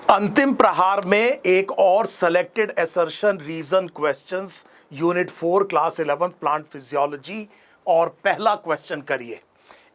अंतिम प्रहार में एक और selected assertion reason questions unit 4 class 11 plant physiology. और पहला क्वेश्चन करिए।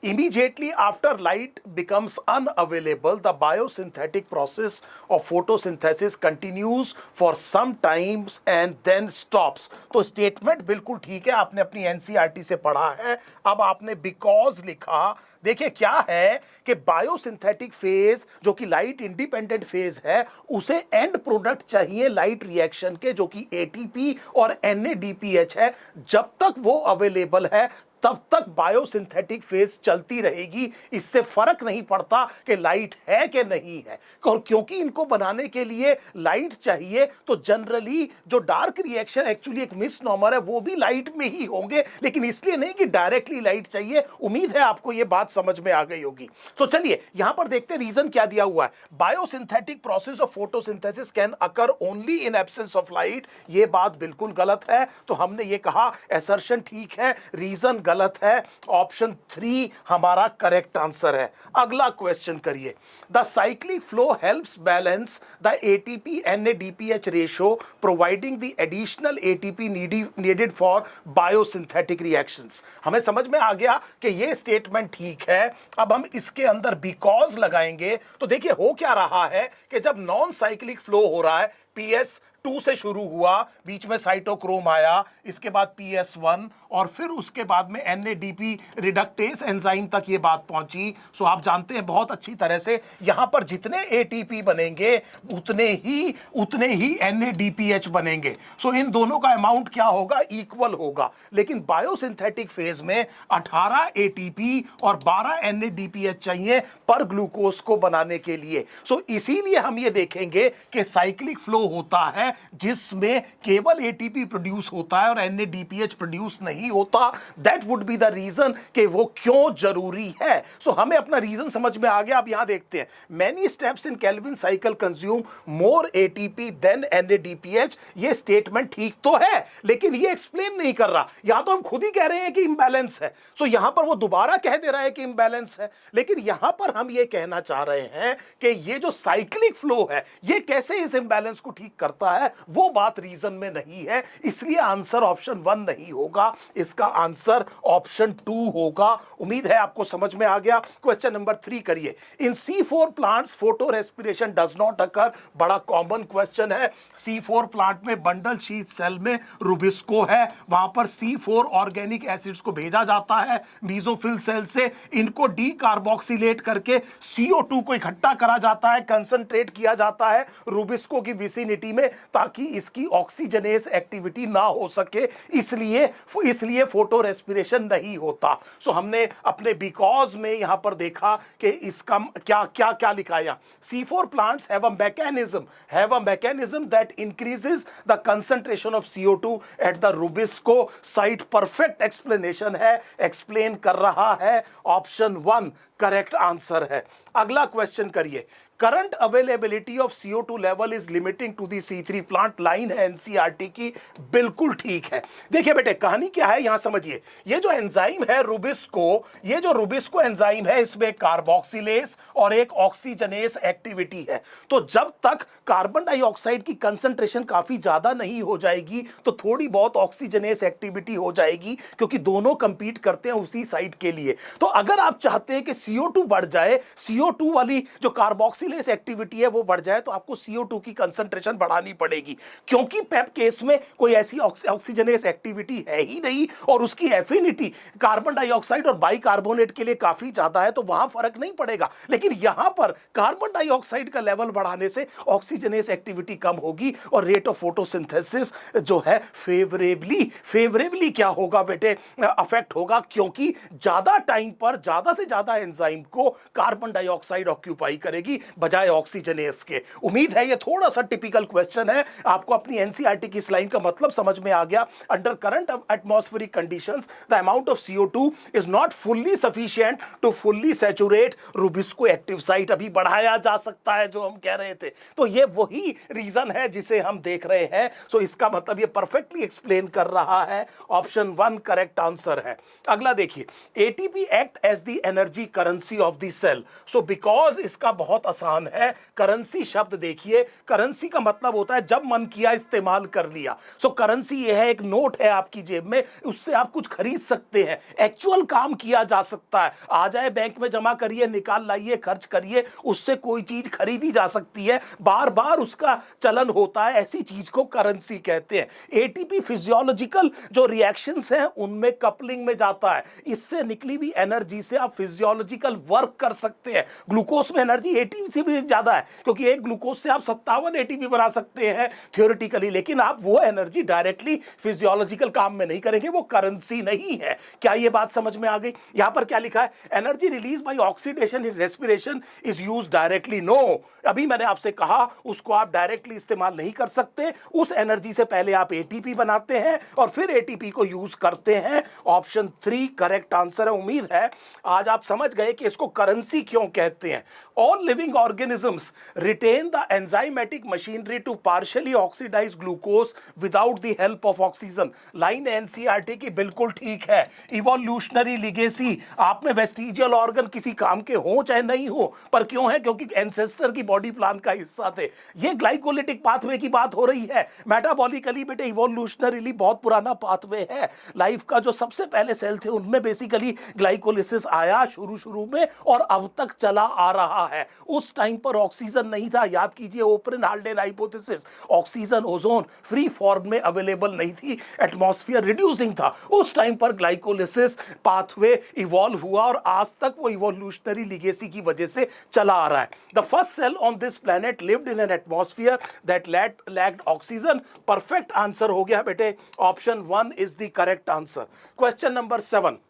Immediately after light becomes unavailable, the biosynthetic process of photosynthesis continues for some times and then stops। तो स्टेटमेंट बिल्कुल ठीक है, आपने अपनी एनसीईआरटी से पढ़ा है। अब आपने बिकॉज लिखा। देखिए क्या है कि बायोसिंथेटिक फेज जो कि लाइट इंडिपेंडेंट फेज है, उसे एंड प्रोडक्ट चाहिए लाइट रिएक्शन के, जो कि एटीपी और एनएडीपीएच है। जब तक वो अवेलेबल है तब तक बायोसिंथेटिक फेज चलती रहेगी। इससे फर्क नहीं पड़ता कि लाइट है कि नहीं है। और क्योंकि इनको बनाने के लिए लाइट चाहिए, तो जनरली जो डार्क रिएक्शन एक्चुअली एक मिसनॉमर है, वो भी लाइट में ही होंगे, लेकिन इसलिए नहीं कि डायरेक्टली लाइट चाहिए। उम्मीद है आपको ये बात समझ में आ गई होगी। तो चलिए यहां पर देखते हैं रीजन क्या दिया हुआ है। Biosynthetic process of photosynthesis can occur only in absence of light. ये बात बिल्कुल गलत है। तो हमने ये कहा असर्शन ठीक है, रीजन गलत है। ऑप्शन 3 हमारा करेक्ट आंसर है। अगला क्वेश्चन करिए। The cyclic flow helps balance the ATP NADPH ratio providing the additional ATP needed for biosynthetic reactions. हमें समझ में आ गया कि ये स्टेटमेंट ठीक है। अब हम इसके अंदर बिकॉज लगाएंगे तो देखिए हो क्या रहा है कि जब नॉन साइक्लिक फ्लो हो रहा है, पीएस 2 से शुरू हुआ, बीच में साइटोक्रोम आया, इसके बाद PS1 और फिर उसके बाद में NADP रिडक्टेस एंजाइम तक ये बात पहुंची। सो आप जानते हैं बहुत अच्छी तरह से यहां पर जितने ATP बनेंगे उतने ही NADPH बनेंगे। सो इन दोनों का अमाउंट क्या होगा, इक्वल होगा। लेकिन बायोसिंथेटिक फेज में 18 ATP और 12 NADPH चाहिए पर ग्लूकोज को बनाने के लिए। सो इसीलिए हम ये देखेंगे कि साइक्लिक फ्लो होता है जिसमें केवल एटीपी प्रोड्यूस होता है और एनएडीपीएच प्रोड्यूस नहीं होता। That would be the reason कि वो क्यों जरूरी है। सो हमें अपना रीजन समझ में आ गया। अब यहां देखते हैं, many steps in Calvin cycle consume more ATP than NADPH. ये स्टेटमेंट ठीक तो है, लेकिन ये एक्सप्लेन नहीं कर रहा। यहां तो हम खुद ही कह रहे हैं कि इंबैलेंस है। सो यहां पर वो दोबारा कह दे रहा है कि इंबैलेंस है, लेकिन यहां पर हम ये कहना चाह रहे हैं कि ये जो साइक्लिक फ्लो है, ये कैसे इस इंबैलेंस को ठीक करता है, वो बात रीजन में नहीं है। इसलिए आंसर ऑप्शन 1 नहीं होगा, इसका आंसर ऑप्शन 2 होगा। उम्मीद है आपको समझ में आ गया। क्वेश्चन नंबर 3 करिए। इन C4 plants photo respiration does not occur. बड़ा कॉमन क्वेश्चन है। C4 प्लांट में बंडल शीथ सेल में रुबिस्को है, वहां पर C4 ऑर्गेनिक एसिड्स को भेजा जाता है मेसोफिल सेल से। इनको डीकार्बोक्सिलेट करके CO2 को इकट्ठा करा जाता है, कंसंट्रेट किया जाता है रुबिस्को की विसिनिटी में, ताकि इसकी ऑक्सीजनेस एक्टिविटी ना हो सके। इसलिए फोटो रेस्पिरेशन नहीं होता। सो हमने अपने बिकॉज में यहां पर देखा कि इसका क्या क्या क्या लिखा है। C4 plants have a mechanism that increases the concentration of CO2 at the Rubisco site. Perfect explanation है, एक्सप्लेन कर रहा है। ऑप्शन 1 करेक्ट आंसर है। अगला क्वेश्चन करिए। Current availability of CO2 level is limiting to the C3 plant. Line है NCERT की, बिल्कुल ठीक है। देखिए बेटे कहानी क्या है यहां समझिए। ये जो एंजाइम है रुबिस्को, ये जो रुबिस्को एंजाइम है, इसमें कार्बोक्सिलेज और एक ऑक्सीजनेस एक्टिविटी है। तो जब तक कार्बन डाइऑक्साइड की कंसंट्रेशन काफी ज्यादा नहीं हो जाएगी, तो थोड़ी बहुत ऑक्सीजनेस एक्टिविटी हो जाएगी, क्योंकि दोनों कंपीट करते हैं उसी साइट के लिए। तो अगर आप चाहते हैं कि CO2 बढ़ जाए, CO2 वाली जो कार्बोक्सिलेज एक्टिविटी है वो बढ़ जाए, तो आपको CO2 की कंसंट्रेशन बढ़ानी पड़ेगी। क्योंकि पेप केस में कोई ऐसी ऑक्सीजनेस एक्टिविटी है ही नहीं और उसकी एफिनिटी कार्बन डाइऑक्साइड और बाइकार्बोनेट के लिए काफी ज्यादा है, तो वहां फर्क नहीं पड़ेगा। लेकिन यहां पर कार्बन डाइऑक्साइड का लेवल बढ़ाने से ऑक्सीजनेस एक्टिविटी कम होगी और रेट ऑफ फोटोसिंथेसिस जो है फेवरेबली क्या होगा बेटे, अफेक्ट होगा। क्योंकि ज्यादा टाइम पर ज्यादा से ज्यादा एंजाइम को कार्बन डाइऑक्साइड ऑक्यूपाई करेगी बजाय ऑक्सीजनेस के। उम्मीद है ये थोड़ा सा टिपिकल क्वेश्चन है, आपको अपनी एनसीईआरटी की इस लाइन का मतलब समझ में आ गया। Under current atmospheric conditions the amount of CO2 is not fully sufficient to fully saturate RuBisCO active site. अभी बढ़ाया जा सकता है जो हम कह रहे थे। तो ये वही रीजन है जिसे हम देख रहे हैं। सो इसका मतलब ये परफेक्टली एक्सप्लेन कर रहा है। ऑप्शन 1 करेक्ट आंसर है। अगला देखिए। ATP act as the energy currency of the cell. So because इसका बहुत आसान है, करेंसी शब्द देखिए, करेंसी का मतलब होता है जब मन किया इस्तेमाल कर लिया। सो करेंसी ये है, एक नोट है आपकी जेब में, उससे आप कुछ खरीद सकते हैं, एक्चुअल काम किया जा सकता है। आ जाए बैंक में जमा करिए, निकाल लाइए, खर्च करिए, उससे कोई चीज खरीदी जा सकती है, बार बार उसका चलन होता है, ऐसी चीज को करेंसी कहते हैं। एटीपी फिजियोलॉजिकल जो रिएक्शंस हैं उनमें कपलिंग में जाता है, इससे निकली हुई एनर्जी से आप फिजियोलॉजिकल वर्क कर सकते हैं। ग्लूकोज में एनर्जी एटीपी से भी ज्यादा है, क्योंकि एक ग्लूकोज से आप 57 एटीपी बना सकते हैं थ्योरेटिकली, लेकिन आप वो एनर्जी डायरेक्टली फिजियोलॉजिकल काम में नहीं करेंगे, वो करेंसी नहीं है। क्या ये बात समझ में आ गई? यहां पर क्या लिखा है, energy release by oxidation in respiration is use directly. No, अभी मैंने आपसे कहा उसको आप डायरेक्टली इस्तेमाल नहीं कर सकते, उस एनर्जी से पहले आप एटीपी बनाते हैं और फिर एटीपी को यूज करते हैं। ऑप्शन 3 करेक्ट आंसर है। उम्मीद है आज आप समझ गए कि इसको करेंसी क्यों कहते हैं। All living organisms retain the enzymatic machinery to partially oxidise glucose without the help of oxygen. Line NCERT की बिल्कुल ठीक है। इवोल्यूशनरी लिगेसी, आप में वेस्टिजियल ऑर्गन किसी काम के हो चाहे नहीं हो, पर क्यों है? क्योंकि एंसेस्टर की बॉडी प्लान का हिस्सा थे। ये ग्लाइकोलिटिक पाथवे की बात हो रही है। मेटाबॉलिकली बेटे इवोल्यूशनरीली बहुत पुराना पाथवे है। लाइफ का जो सबसे पहले सेल थे उनमें बेसिकली ग्लाइकोलिसिस आया शुरू में और अब तक चला आ रहा है। उस टाइम पर ऑक्सीजन नहीं था, याद कीजिए open Haldane hypothesis, oxygen ozone free form में अवेलेबल नहीं थी, एटमॉस्फेयर रिड्यूसिंग था। उस टाइम पर ग्लाइकोलिसिस पाथवे इवॉल्व हुआ और आज तक वो इवोल्यूशनरी लिगेसी की वजह से चला आ रहा है। The first cell on this planet lived in an atmosphere that lacked oxygen. Perfect answer हो गया बेटे, option 1 is the correct answer. Question number 7,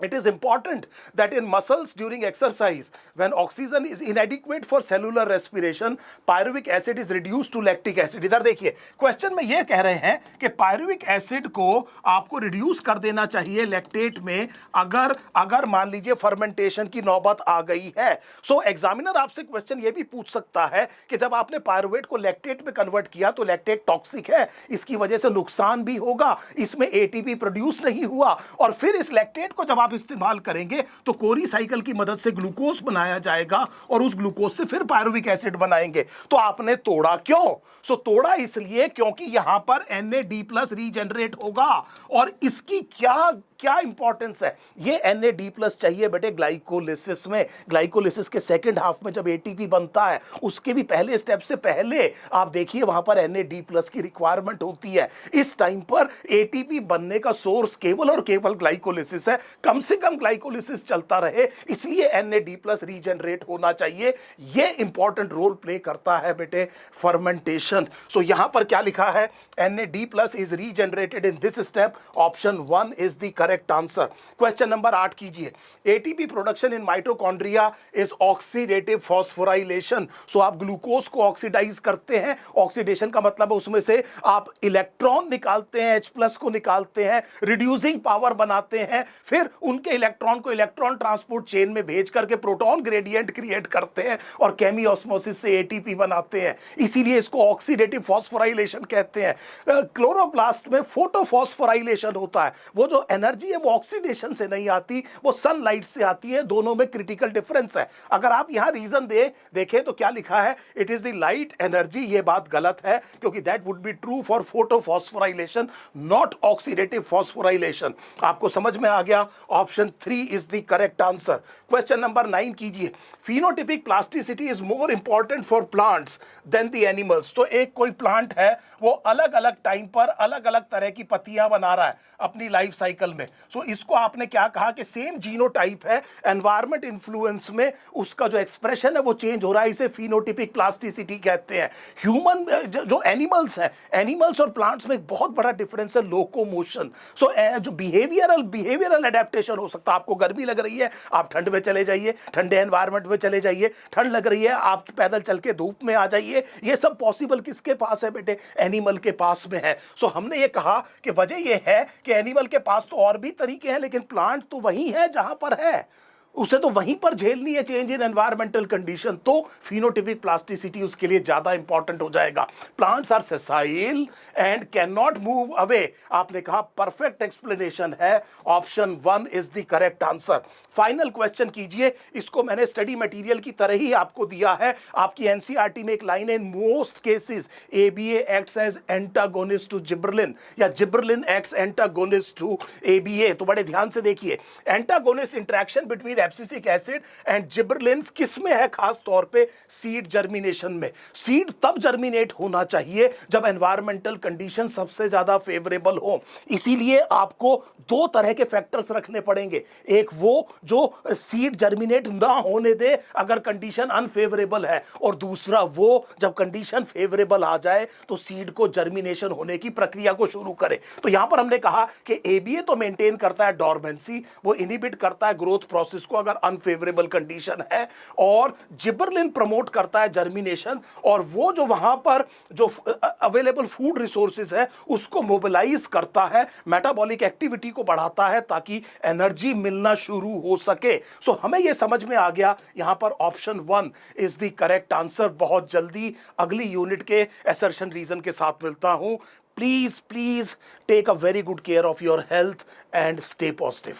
it is important that in muscles during exercise when oxygen is inadequate for cellular respiration pyruvic acid is reduced to lactic acid। इधर देखिए question में ये कह रहे हैं कि पायरुविक एसिड को आपको रिड्यूस कर देना चाहिए लैक्टेट में अगर मान लीजिए फर्मेंटेशन की नौबत आ गई है। सो एग्जामिनर आपसे क्वेश्चन ये भी पूछ सकता है कि जब आपने पायरुवेट को लैक्टेट में कन्वर्ट किया तो लैक्टेट टॉक्सिक है, इसकी वजह से नुकसान भी होगा, इसमें एटीपी प्रोड्यूस नहीं हुआ, और फिर इस लैक्टेट को जब आप इस्तेमाल करेंगे तो कोरी साइकिल की मदद से ग्लूकोज बनाया जाएगा और उस ग्लूकोज से फिर पायरुविक एसिड बनाएंगे। तो आपने तोड़ा क्यों? सो तोड़ा इसलिए क्योंकि यहां पर NAD+ रीजनरेट होगा, और इसकी क्या इंपॉर्टेंस है? ये NAD+ चाहिए बेटे ग्लाइकोलिसिस में। ग्लाइकोलिसिस के सेकंड हाफ में जब एटीपी बनता है उसके भी पहले स्टेप से पहले आप देखिए वहां पर NAD+ की रिक्वायरमेंट होती है। इस टाइम पर एटीपी बनने का सोर्स केवल और केवल ग्लाइकोलिसिस है, कम से कम ग्लाइकोलिसिस चलता रहे, इसलिए NAD+ रीजनरेट होना चाहिए। ये इंपॉर्टेंट रोल प्ले करता है बेटे फर्मेंटेशन। सो यहां पर क्या लिखा है, NAD+ is regenerated in this step. Option 1 is the correct answer. Question number 8 कीजिए। ATP production in mitochondria is oxidative phosphorylation. So आप ग्लूकोज को ऑक्सीडाइज करते हैं, ऑक्सीडेशन का मतलब है उसमें से आप इलेक्ट्रॉन निकालते हैं, H+ को निकालते हैं, रिड्यूसिंग पावर बनाते हैं, फिर उनके इलेक्ट्रॉन को इलेक्ट्रॉन ट्रांसपोर्ट चेन में भेज करके प्रोटॉन ग्रेडियंट क्रिएट करते हैं और केमियोस्मोसिस से एटीपी बनाते हैं, इसीलिए इसको ऑक्सीडेटिव फॉस्फोराइलेशन कहते हैं। क्लोरोप्लास्ट में फोटोफॉस्फोराइलेशन होता है, वो जो एनर्जी है वो ऑक्सीडेशन से नहीं आती, वो सनलाइट से आती है, दोनों में क्रिटिकल डिफरेंस है। अगर आप यहां रीजन देखें तो क्या लिखा है, it is the light energy. ये बात गलत है क्योंकि that would be true for photophosphorylation not oxidative phosphorylation. आपको समझ में आ गया, option 3 is the correct answer. Question number 9 कीजिए। Phenotypic plasticity is more important for plants than the animals. तो एक कोई प्लांट है वो अलग अलग टाइम पर अलग अलग तरह की पत्तियां बना रहा है अपनी लाइफ साइकिल में। सो इसको आपने क्या कहा कि सेम जीनोटाइप है, एनवायरमेंट इन्फ्लुएंस में उसका जो एक्सप्रेशन है वो चेंज हो रहा है, इसे फिनोटिपिक प्लास्टिसिटी कहते हैं। ह्यूमन जो एनिमल्स हैं, एनिमल्स और प्लांट्स में एक बहुत बड़ा डिफरेंस है, लोकोमोशन। सो जो बिहेवियरल एडेप्टेशन हो सकता है। आपको गर्मी लग रही है आप ठंड में चले जाइए, ठंडे एनवायरमेंट में चले जाइए, ठंड लग रही है आप पैदल चल के धूप में आ जाइए। ये सब पॉसिबल किसके पास है बेटे? एनिमल के पास में है। सो हमने ये कहा कि वजह ये है कि एनिमल के पास तो और भी तरीके हैं लेकिन प्लांट तो वही है जहां पर है। उसे तो वहीं पर झेलनी है चेंज इन एनवायरमेंटल कंडीशन, तो फिनोटिपिक प्लास्टिसिटी उसके लिए ज्यादा इंपॉर्टेंट हो जाएगा। Plants are sessile and can not move away. आपने कहा परफेक्ट एक्सप्लेनेशन है, option 1 is the correct answer. Final question कीजिए, इसको मैंने स्टडी मटेरियल की तरह ही आपको दिया है। आपकी एनसीईआरटी में एक लाइन है, in most cases ABA acts as antagonist to gibberellin, या gibberellin acts antagonist to ABA. तो बड़े ध्यान से देखिए, antagonist interaction between abscisic acid and gibberellin किस में है? खास तौर पे सीड जर्मिनेशन में। सीड तब जर्मिनेट होना चाहिए जब एनवायरमेंटल कंडीशन सबसे ज्यादा फेवरेबल हो। इसीलिए आपको दो तरह के फैक्टर्स रखने पड़ेंगे, एक वो जो सीड जर्मिनेट ना होने दे अगर कंडीशन अनफेवरेबल है, और दूसरा वो जब कंडीशन फेवरेबल आ जाए तो सीड को जर्मिनेशन होने की प्रक्रिया को शुरू करे। तो यहां पर हमने कहा कि एबीए तो मेंटेन करता है डोरमेंसी, वो इनहिबिट करता है ग्रोथ प्रोसेस को अगर अनफेवरेबल कंडीशन है, और जिबरलिन प्रमोट करता है जर्मिनेशन, और वो जो वहां पर जो अवेलेबल फूड रिसोर्सेज है उसको मोबिलाइज करता है, मेटाबॉलिक एक्टिविटी को बढ़ाता है ताकि एनर्जी मिलना शुरू हो सके। सो हमें यह समझ में आ गया, यहां पर option 1 is the correct answer. बहुत जल्दी अगली यूनिट के असर्शन रीजन के साथ मिलता हूं। Please take a very good care of your health and stay positive.